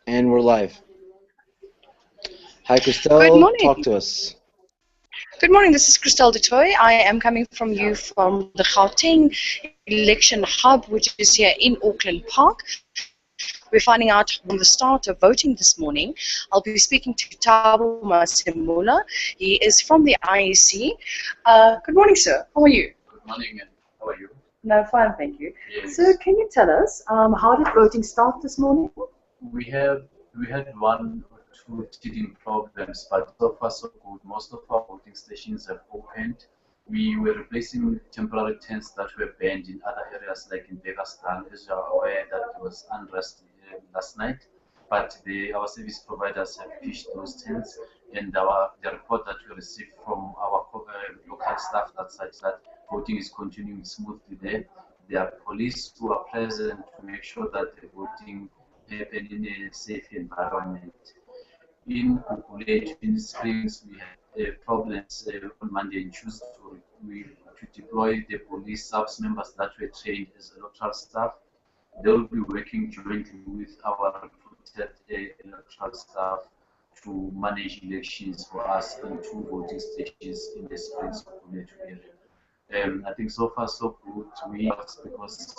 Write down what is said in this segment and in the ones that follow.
And we're live. Hi, Good Christelle. morning. Talk to us. Good morning. This is Christelle Dutoy. I am coming from you from the Gauteng Election Hub, which is here in Auckland Park. We're finding out from the start of voting this morning. I'll be speaking to Tabo Masimula. He is from the IEC. Good morning, sir. How are you? Good morning, and how are you? No, fine, thank you. Yes. So, can you tell us how did voting start this morning? We had one or two teething problems, but so far so good. Most of our voting stations have opened. We were replacing temporary tents that were banned in other areas, like in Begastan, as you are aware that there was unrest last night. But our service providers have pitched those tents, and the report that we received from our local staff that says that voting is continuing smoothly there. There are police who are present to make sure that the voting happen in a safe environment. In Ukule, Twin Springs, we had problems on Monday and Tuesday to deploy the police service members that were trained as electoral staff. They will be working jointly with our recruited electoral staff to manage elections for us in two voting stations in the Springs Ukule area. I think so far so good. We asked because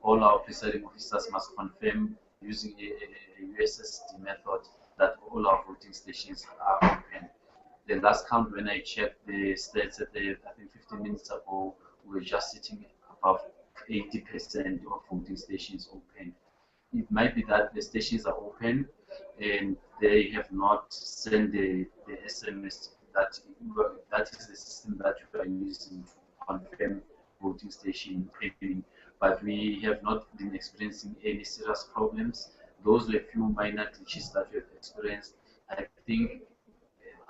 all our presiding officers must confirm using a USSD method that all our voting stations are open. The last count when I checked the stats at I think 15 minutes ago, we were just sitting above 80% of voting stations open. It might be that the stations are open and they have not sent the SMS that is the system that we are using to confirm voting station opening. But we have not been experiencing any serious problems. Those were a few minor glitches that we have experienced. I think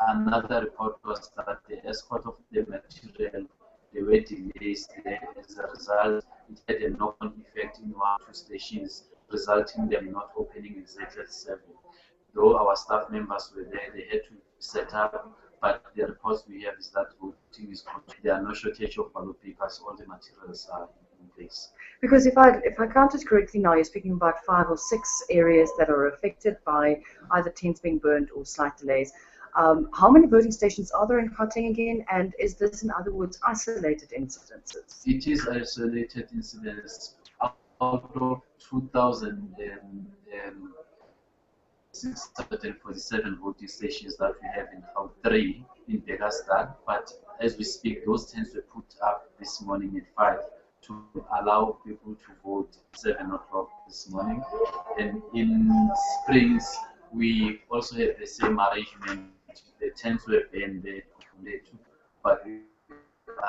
another report was that the escort of the material, there were delays there. As a result, it had a knock-on effect in one or two stations, resulting in them not opening exactly at 7. Though our staff members were there, they had to set up, but the reports we have is that voting is continuing. There are no shortage of ballot papers, all the materials are in place. Because if I counted correctly now, you're speaking about 5 or 6 areas that are affected by either tents being burned or slight delays. How many voting stations are there in Gauteng again, and is this, in other words, isolated incidences? It is isolated incidents. Out of 2,647 voting stations that we have in Gauteng, in Begastan, but as we speak, those tents were put up this morning at 5 to allow people to vote 7 o'clock this morning. And in Springs, we also have the same arrangement. The tents were banned there too, but we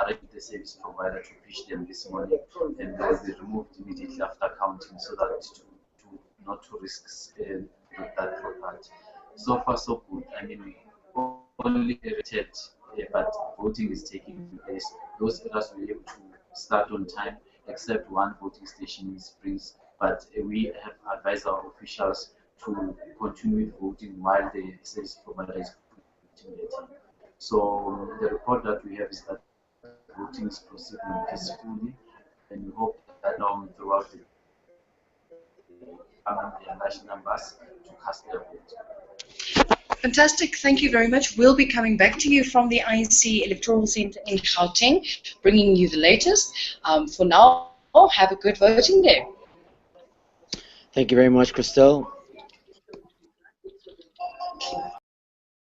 arranged the service provider to pitch them this morning, and they will be removed immediately after counting, so that not to risk that property. So far, so good. I mean, we only irritated, but voting is taking place. Those areas were able to start on time, except one voting station in Springs. But we have advised our officials to continue with voting while the service provider is putting it in. So the report that we have is that voting is proceeding peacefully, and we hope that throughout the large numbers to cast their vote. Fantastic. Thank you very much. We'll be coming back to you from the IEC Electoral Centre in Gauteng, bringing you the latest. For now, have a good voting day. Thank you very much, Christelle.